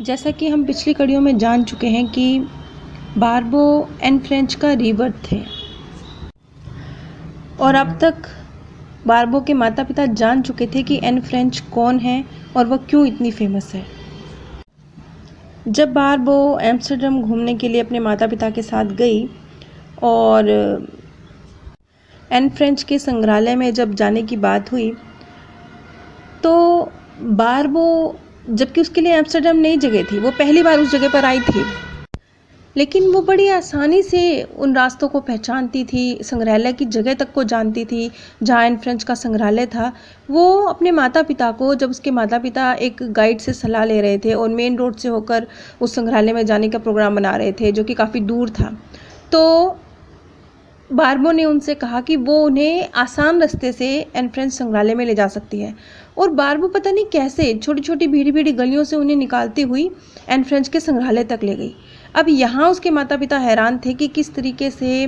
जैसा कि हम पिछली कड़ियों में जान चुके हैं कि बारबो एन फ्रेंच का रीबर्थ थे और अब तक बारबो के माता पिता जान चुके थे कि एन फ्रेंच कौन है और वह क्यों इतनी फेमस है। जब बारबो एम्स्टर्डम घूमने के लिए अपने माता पिता के साथ गई और एन फ्रेंच के संग्रहालय में जब जाने की बात हुई तो बारबो, जबकि उसके लिए एम्स्टर्डम नई जगह थी, वो पहली बार उस जगह पर आई थी, लेकिन वो बड़ी आसानी से उन रास्तों को पहचानती थी, संग्रहालय की जगह तक को जानती थी जहाँ एन फ्रेंच का संग्रहालय था। वो अपने माता पिता को, जब उसके माता पिता एक गाइड से सलाह ले रहे थे और मेन रोड से होकर उस संग्रहालय में जाने का प्रोग्राम बना रहे थे जो कि काफ़ी दूर था, तो बारबो ने उनसे कहा कि वो उन्हें आसान रास्ते से एन फ्रेंच संग्रहालय में ले जा सकती है। और बारबो पता नहीं कैसे छोटी छोटी भीड़ी भीड़ी गलियों से उन्हें निकालती हुई एन फ्रेंच के संग्रहालय तक ले गई। अब यहाँ उसके माता पिता हैरान थे कि किस तरीके से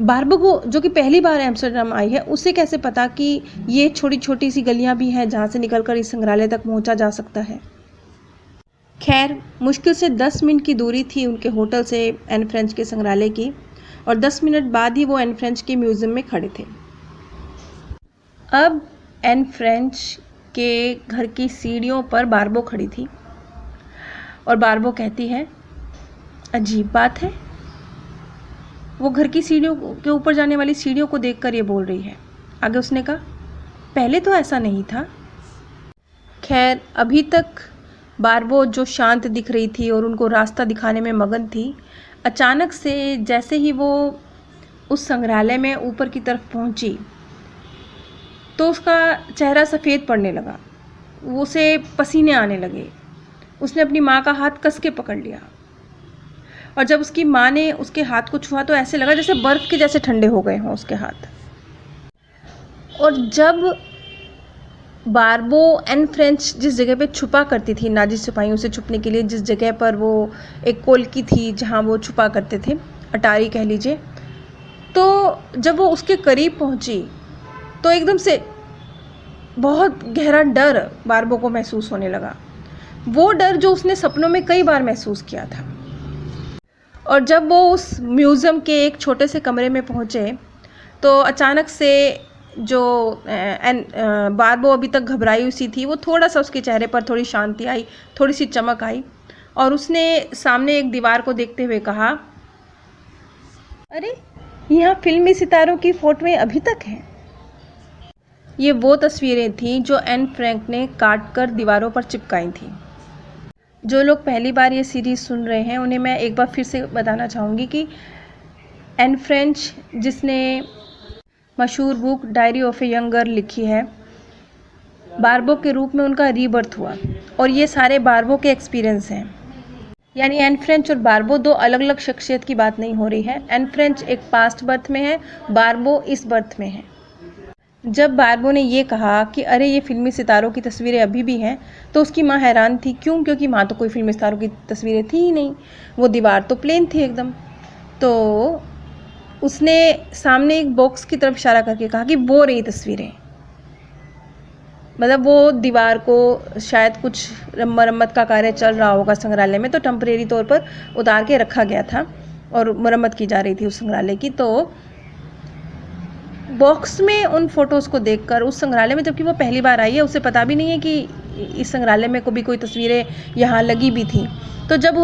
बारबो को, जो कि पहली बार एम्स्टर्डम आई है, उसे कैसे पता कि ये छोटी छोटी सी गलियाँ भी हैं जहाँ से निकलकर इस संग्रहालय तक पहुँचा जा सकता है। खैर, मुश्किल से 10 मिनट की दूरी थी उनके होटल से एन फ्रेंच के संग्रहालय की, और 10 मिनट बाद ही वो एन फ्रेंच के म्यूज़ियम में खड़े थे। अब एन फ्रेंच के घर की सीढ़ियों पर बारबो खड़ी थी और बारबो कहती है, अजीब बात है। वो घर की सीढ़ियों के ऊपर जाने वाली सीढ़ियों को देखकर ये बोल रही है। आगे उसने कहा, पहले तो ऐसा नहीं था। खैर, अभी तक बारबो जो शांत दिख रही थी और उनको रास्ता दिखाने में मगन थी, अचानक से जैसे ही वो उस संग्रहालय में ऊपर की तरफ पहुंची तो उसका चेहरा सफ़ेद पड़ने लगा, उसे पसीने आने लगे। उसने अपनी माँ का हाथ कस के पकड़ लिया और जब उसकी माँ ने उसके हाथ को छुआ तो ऐसे लगा जैसे बर्फ़ के जैसे ठंडे हो गए हों उसके हाथ। और जब बारबो एन फ्रेंच जिस जगह पे छुपा करती थी, नाजी सिपाहियों से छुपने के लिए जिस जगह पर वो एक कोलकी थी जहाँ वो छुपा करते थे, अटारी कह लीजिए, तो जब वो उसके करीब पहुँची तो एकदम से बहुत गहरा डर बारबो को महसूस होने लगा, वो डर जो उसने सपनों में कई बार महसूस किया था। और जब वो उस म्यूज़ियम के एक छोटे से कमरे में पहुँचे तो अचानक से जो बारबो अभी तक घबराई हुई सी थी, वो थोड़ा सा उसके चेहरे पर थोड़ी शांति आई, थोड़ी सी चमक आई, और उसने सामने एक दीवार को देखते हुए कहा, अरे यहाँ फिल्मी सितारों की फ़ोटोएं अभी तक हैं। ये वो तस्वीरें थीं जो एन फ्रैंक ने काट कर दीवारों पर चिपकाई थीं। जो लोग पहली बार ये सीरीज़ सुन रहे हैं उन्हें मैं एक बार फिर से बताना चाहूँगी कि एन फ्रेंच, जिसने मशहूर book diary of a young girl लिखी है, बारबो के रूप में उनका रीबर्थ हुआ और ये सारे बारबो के एक्सपीरियंस हैं। यानी एन फ्रेंच और बारबो दो अलग अलग शख्सियत की बात नहीं हो रही है। एन फ्रेंच एक पास्ट बर्थ में है, बारबो इस बर्थ में है। जब बारबो ने ये कहा कि अरे ये फिल्मी सितारों की तस्वीरें अभी भी हैं, तो उसकी माँ हैरान थी। क्यों? क्योंकि माँ तो कोई फिल्मी सितारों की तस्वीरें थी ही नहीं, वो दीवार तो प्लेन थी एकदम। तो उसने सामने एक बॉक्स की तरफ इशारा करके कहा कि वो रही तस्वीरें। मतलब वो दीवार को शायद कुछ मरम्मत का कार्य चल रहा होगा संग्रहालय में, तो टेम्परेरी तौर पर उतार के रखा गया था और मरम्मत की जा रही थी उस संग्रहालय की। तो बॉक्स में उन फ़ोटोज़ को देखकर उस संग्रहालय में, जबकि वो पहली बार आई है, उसे पता भी नहीं है कि इस संग्रहालय में कभी कोई तस्वीरें यहाँ लगी भी थी। तो जब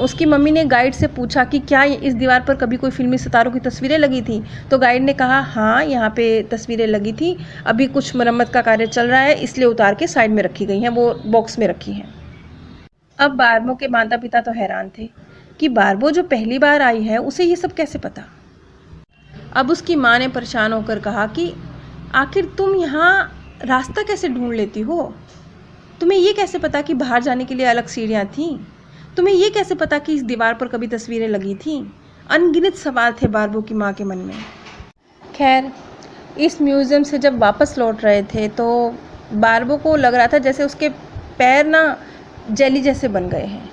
उसकी मम्मी ने गाइड से पूछा कि क्या इस दीवार पर कभी कोई फिल्मी सितारों की तस्वीरें लगी थी, तो गाइड ने कहा हाँ, यहाँ पे तस्वीरें लगी थी, अभी कुछ मरम्मत का कार्य चल रहा है इसलिए उतार के साइड में रखी गई हैं, वो बॉक्स में रखी हैं। अब बारबो के माता पिता तो हैरान थे कि बारबो जो पहली बार आई है उसे ये सब कैसे पता। अब उसकी माँ ने परेशान होकर कहा कि आखिर तुम यहाँ रास्ता कैसे ढूंढ लेती हो? तुम्हें ये कैसे पता कि बाहर जाने के लिए अलग सीढ़ियाँ थीं? तुम्हें ये कैसे पता कि इस दीवार पर कभी तस्वीरें लगी थीं? अनगिनत सवाल थे बारबो की माँ के मन में। खैर, इस म्यूज़ियम से जब वापस लौट रहे थे तो बारबो को लग रहा था जैसे उसके पैर ना जेली जैसे बन गए हैं।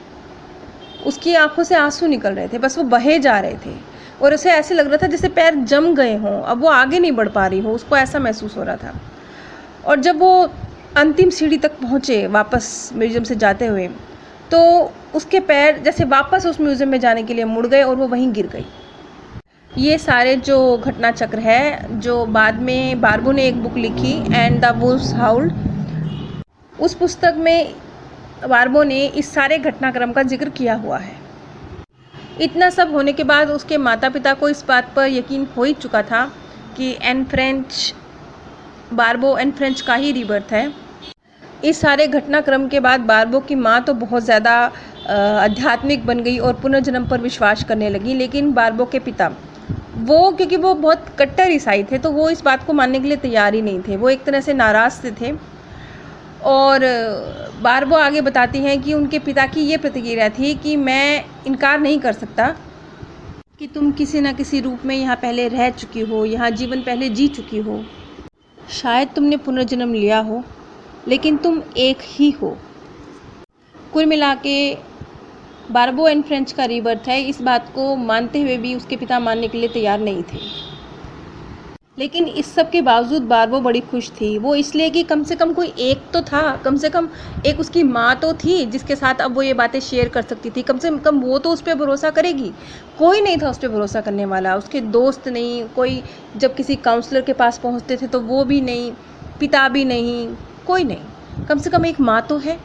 उसकी आंखों से आंसू निकल रहे थे, बस वो बहे जा रहे थे और उसे ऐसे लग रहा था जैसे पैर जम गए हों, अब वो आगे नहीं बढ़ पा रही हो, उसको ऐसा महसूस हो रहा था। और जब वो अंतिम सीढ़ी तक पहुँचे वापस म्यूज़ियम से जाते हुए, तो उसके पैर जैसे वापस उस म्यूज़ियम में जाने के लिए मुड़ गए और वो वहीं गिर गई। ये सारे जो घटना चक्र है, जो बाद में बार्बो ने एक बुक लिखी एंड द वुल्व्स हाउल्ड, उस पुस्तक में बार्बो ने इस सारे घटनाक्रम का जिक्र किया हुआ है। इतना सब होने के बाद उसके माता पिता को इस बात पर यकीन हो ही चुका था कि बार्बो एन फ्रेंच का ही रीबर्थ है। इस सारे घटनाक्रम के बाद बार्बो की माँ तो बहुत ज़्यादा आध्यात्मिक बन गई और पुनर्जन्म पर विश्वास करने लगी, लेकिन बार्बो के पिता क्योंकि वो बहुत कट्टर ईसाई थे, तो वो इस बात को मानने के लिए तैयार ही नहीं थे। वो एक तरह से नाराज़ से थे। और बार्बो आगे बताती हैं कि उनके पिता की ये प्रतिक्रिया थी कि मैं इनकार नहीं कर सकता कि तुम किसी न किसी रूप में यहाँ पहले रह चुकी हो, यहाँ जीवन पहले जी चुकी हो, शायद तुमने पुनर्जन्म लिया हो, लेकिन तुम एक ही हो। कुल मिला के बार्बो एन फ्रेंच का रीबर्थ है। इस बात को मानते हुए भी उसके पिता मानने के लिए तैयार नहीं थे, लेकिन इस सब के बावजूद बार्बो बड़ी खुश थी। वो इसलिए कि कम से कम कोई एक तो था, कम से कम एक उसकी माँ तो थी जिसके साथ अब वो ये बातें शेयर कर सकती थी। कम से कम वो तो उस पर भरोसा करेगी। कोई नहीं था उस पर भरोसा करने वाला, उसके दोस्त नहीं, कोई जब किसी काउंसलर के पास पहुँचते थे तो वो भी नहीं, पिता भी नहीं, कोई नहीं। कम से कम एक माँ तो है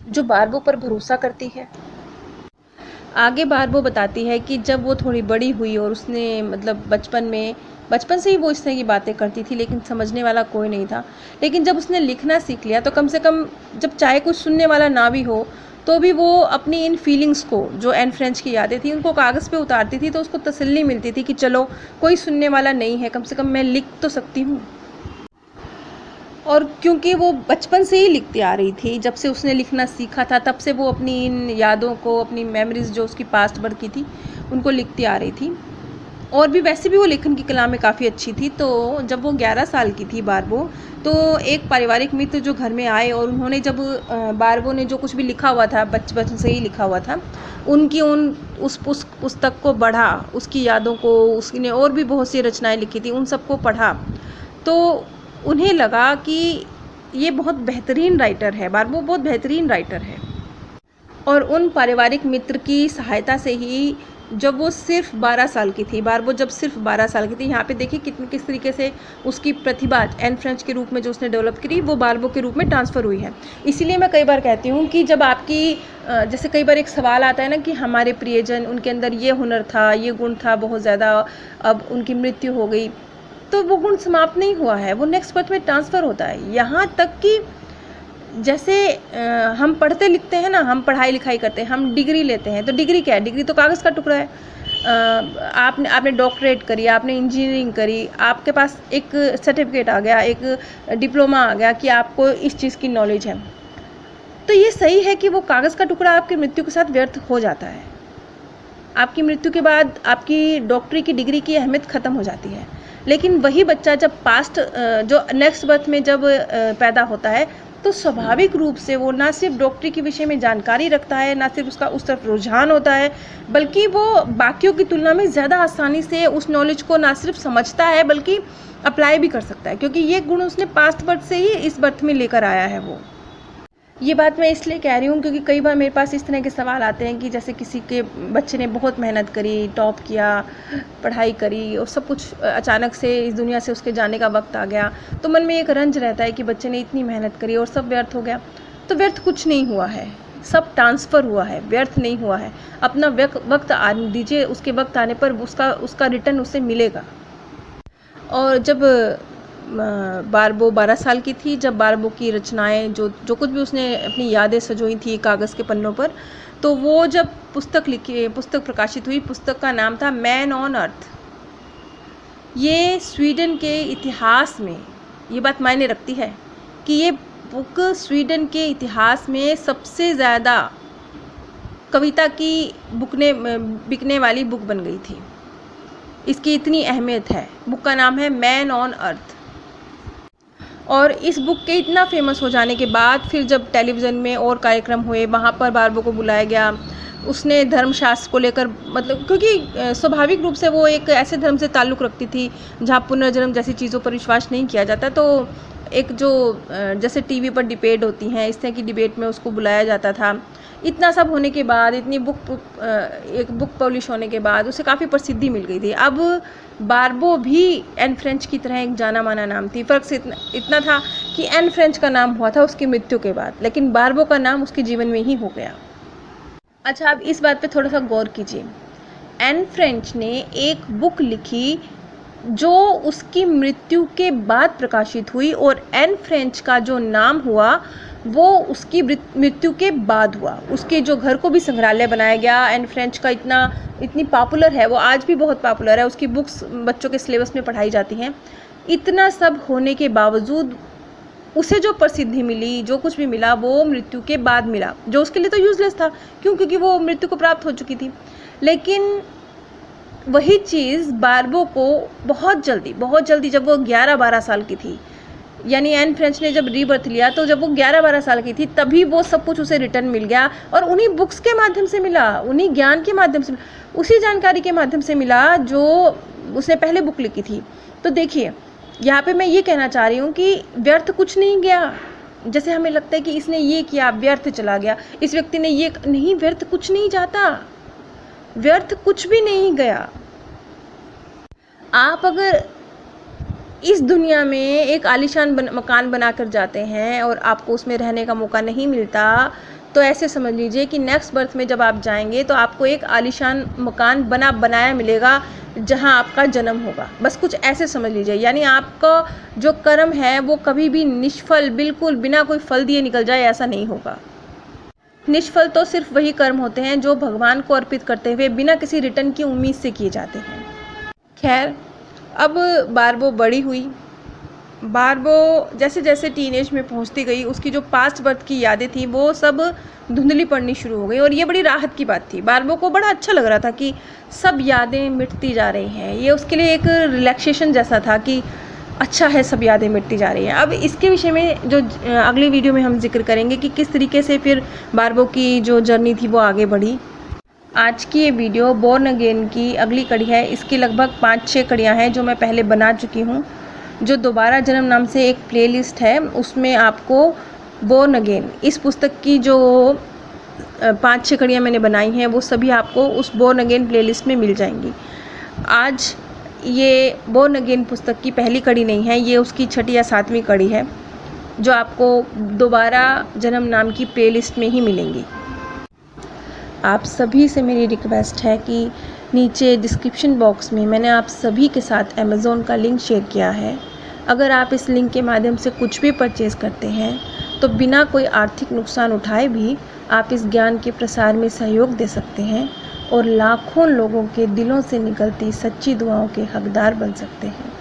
जो बार्बो पर भरोसा करती है। आगे बार्बो बताती है कि जब वो थोड़ी बड़ी हुई और उसने बचपन से ही वो इस तरह की बातें करती थी, लेकिन समझने वाला कोई नहीं था। लेकिन जब उसने लिखना सीख लिया तो कम से कम जब चाहे कुछ सुनने वाला ना भी हो तो भी वो अपनी इन फीलिंग्स को, जो एन फ्रेंच की यादें थी, उनको कागज़ पे उतारती थी, तो उसको तसल्ली मिलती थी कि चलो कोई सुनने वाला नहीं है, कम से कम मैं लिख तो सकती हूँ। और क्योंकि वो बचपन से ही लिखती आ रही थी, जब से उसने लिखना सीखा था तब से वो अपनी इन यादों को, अपनी मेमोरीज़ जो उसकी पास्ट बर्थ की थी, उनको लिखती आ रही थी। और भी वैसे भी वो लेखन की कला में काफ़ी अच्छी थी। तो जब वो 11 साल की थी बार्बो, तो एक पारिवारिक मित्र जो घर में आए और उन्होंने जब बार्बो ने जो कुछ भी लिखा हुआ था, बचपन से ही लिखा हुआ था, उनकी उस पुस्तक को पढ़ा, उसकी यादों को, उसने और भी बहुत सी रचनाएं लिखी थी, उन सबको पढ़ा, तो उन्हें लगा कि ये बहुत बेहतरीन राइटर है, बार्बो बहुत बेहतरीन राइटर है। और उन पारिवारिक मित्र की सहायता से ही जब वो सिर्फ 12 साल की थी, बार्बो जब सिर्फ 12 साल की थी, यहाँ पे देखिए किस तरीके से उसकी प्रतिभा एन फ्रेंच के रूप में जो उसने डेवलप करी, वो बार्बो के रूप में ट्रांसफ़र हुई है। इसीलिए मैं कई बार कहती हूँ कि जब आपकी जैसे कई बार एक सवाल आता है ना कि हमारे प्रियजन, उनके अंदर ये हुनर था, ये गुण था बहुत ज़्यादा, अब उनकी मृत्यु हो गई, तो वो गुण समाप्त नहीं हुआ है, वो नेक्स्ट बर्थ में ट्रांसफ़र होता है। यहाँ तक कि जैसे हम पढ़ते लिखते हैं ना, हम पढ़ाई लिखाई करते हैं, हम डिग्री लेते हैं, तो डिग्री क्या है? डिग्री तो कागज़ का टुकड़ा है। आपने डॉक्टरेट करी, आपने इंजीनियरिंग करी, आपके पास एक सर्टिफिकेट आ गया, एक डिप्लोमा आ गया कि आपको इस चीज़ की नॉलेज है। तो ये सही है कि वो कागज़ का टुकड़ा आपकी मृत्यु के साथ व्यर्थ हो जाता है। आपकी मृत्यु के बाद आपकी डॉक्टरी की डिग्री की अहमियत ख़त्म हो जाती है। लेकिन वही बच्चा जब जो नेक्स्ट बर्थ में जब पैदा होता है, तो स्वाभाविक रूप से वो ना सिर्फ डॉक्टरी के विषय में जानकारी रखता है, ना सिर्फ उसका उस तरफ रुझान होता है, बल्कि वो बाकियों की तुलना में ज़्यादा आसानी से उस नॉलेज को ना सिर्फ समझता है बल्कि अप्लाई भी कर सकता है, क्योंकि ये गुण उसने पास्ट बर्थ से ही इस बर्थ में लेकर आया है। वो ये बात मैं इसलिए कह रही हूँ क्योंकि कई बार मेरे पास इस तरह के सवाल आते हैं कि जैसे किसी के बच्चे ने बहुत मेहनत करी, टॉप किया, पढ़ाई करी और सब कुछ अचानक से इस दुनिया से उसके जाने का वक्त आ गया, तो मन में एक रंज रहता है कि बच्चे ने इतनी मेहनत करी और सब व्यर्थ हो गया। तो व्यर्थ कुछ नहीं हुआ है, सब ट्रांसफ़र हुआ है, व्यर्थ नहीं हुआ है। अपना वक्त आने दीजिए, उसके वक्त आने पर उसका रिटर्न उसे मिलेगा। और जब बार्बो 12 साल की थी, जब बार्बो की रचनाएं जो कुछ भी उसने अपनी यादें सजोई थी कागज़ के पन्नों पर, तो वो जब पुस्तक प्रकाशित हुई, पुस्तक का नाम था मैन ऑन अर्थ। ये स्वीडन के इतिहास में ये बात मायने रखती है कि ये बुक स्वीडन के इतिहास में सबसे ज़्यादा कविता की बिकने वाली बुक बन गई थी। इसकी इतनी अहमियत है। बुक का नाम है मैन ऑन अर्थ। और इस बुक के इतना फेमस हो जाने के बाद फिर जब टेलीविज़न में और कार्यक्रम हुए, वहाँ पर बार्बो को बुलाया गया। उसने धर्मशास्त्र को लेकर, मतलब क्योंकि स्वाभाविक रूप से वो एक ऐसे धर्म से ताल्लुक़ रखती थी जहाँ पुनर्जन्म जैसी चीज़ों पर विश्वास नहीं किया जाता, तो एक जो जैसे टीवी पर डिबेट होती हैं, इस तरह की डिबेट में उसको बुलाया जाता था। इतना सब होने के बाद, इतनी एक बुक पब्लिश होने के बाद उसे काफ़ी प्रसिद्धि मिल गई थी। अब बार्बो भी एन फ्रेंच की तरह एक जाना माना नाम थी। फ़र्क से इतना था कि एन फ्रेंच का नाम हुआ था उसकी मृत्यु के बाद, लेकिन बार्बो का नाम उसके जीवन में ही हो गया। अच्छा, अब इस बात पे थोड़ा सा गौर कीजिए। एन फ्रेंच ने एक बुक लिखी जो उसकी मृत्यु के बाद प्रकाशित हुई, और एन फ्रेंच का जो नाम हुआ वो उसकी मृत्यु के बाद हुआ। उसके जो घर को भी संग्रहालय बनाया गया। एन फ्रेंच का इतनी पॉपुलर है, वो आज भी बहुत पॉपुलर है। उसकी बुक्स बच्चों के सिलेबस में पढ़ाई जाती हैं। इतना सब होने के बावजूद उसे जो प्रसिद्धि मिली, जो कुछ भी मिला, वो मृत्यु के बाद मिला, जो उसके लिए तो यूजलेस था। क्यों? क्योंकि वो मृत्यु को प्राप्त हो चुकी थी। लेकिन वही चीज़ बार्बो को बहुत जल्दी जब वो 11-12 साल की थी, यानी एन फ्रेंच ने जब रीबर्थ लिया तो जब वो 11-12 साल की थी तभी वो सब कुछ उसे रिटर्न मिल गया, और उन्हीं बुक्स के माध्यम से मिला, उन्हीं ज्ञान के माध्यम से, उसी जानकारी के माध्यम से मिला जो उसने पहले बुक लिखी थी। तो देखिए, यहाँ पे मैं ये कहना चाह रही हूँ कि व्यर्थ कुछ नहीं गया। जैसे हमें लगता है कि इसने ये किया, व्यर्थ चला गया, इस व्यक्ति ने ये नहीं, व्यर्थ कुछ नहीं जाता, व्यर्थ कुछ भी नहीं गया। आप अगर इस दुनिया में एक आलीशान मकान बनाकर जाते हैं और आपको उसमें रहने का मौका नहीं मिलता, तो ऐसे समझ लीजिए कि नेक्स्ट बर्थ में जब आप जाएंगे तो आपको एक आलीशान मकान बनाया मिलेगा जहां आपका जन्म होगा। बस कुछ ऐसे समझ लीजिए। यानी आपका जो कर्म है वो कभी भी निष्फल, बिल्कुल बिना कोई फल दिए निकल जाए, ऐसा नहीं होगा। निष्फल तो सिर्फ वही कर्म होते हैं जो भगवान को अर्पित करते हुए बिना किसी रिटर्न की उम्मीद से किए जाते हैं। खैर, अब बार्बो बड़ी हुई। बार्बो जैसे जैसे टीनेज में पहुंचती गई, उसकी जो पास्ट बर्थ की यादें थी वो सब धुंधली पड़नी शुरू हो गई, और ये बड़ी राहत की बात थी। बार्बो को बड़ा अच्छा लग रहा था कि सब यादें मिटती जा रही हैं। ये उसके लिए एक रिलैक्सेशन जैसा था कि अच्छा है, सब यादें मिटती जा रही हैं। अब इसके विषय में जो अगली वीडियो में हम जिक्र करेंगे कि किस तरीके से फिर बार्बो की जो जर्नी थी वो आगे बढ़ी। आज की ये वीडियो बोर्न अगेन की अगली कड़ी है। इसकी लगभग 5-6 कड़ियाँ हैं जो मैं पहले बना चुकी हूँ। जो दोबारा जन्म नाम से एक प्लेलिस्ट है, उसमें आपको बोर्न अगेन इस पुस्तक की जो 5-6 कड़ियाँ मैंने बनाई हैं वो सभी आपको उस बोर्न अगेन प्लेलिस्ट में मिल जाएंगी। आज ये बोर्न अगेन पुस्तक की पहली कड़ी नहीं है, ये उसकी 6ठी या 7वीं कड़ी है जो आपको दोबारा जन्म नाम की प्लेलिस्ट में ही मिलेंगी। आप सभी से मेरी रिक्वेस्ट है कि नीचे डिस्क्रिप्शन बॉक्स में मैंने आप सभी के साथ अमेज़ॉन का लिंक शेयर किया है। अगर आप इस लिंक के माध्यम से कुछ भी परचेज़ करते हैं तो बिना कोई आर्थिक नुकसान उठाए भी आप इस ज्ञान के प्रसार में सहयोग दे सकते हैं और लाखों लोगों के दिलों से निकलती सच्ची दुआओं के हकदार बन सकते हैं।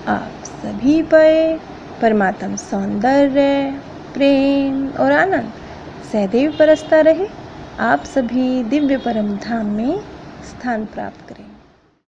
आप सभी पर परमात्म सौंदर्य, प्रेम और आनंद सदैव बरसता रहे। आप सभी दिव्य परम धाम में स्थान प्राप्त करें।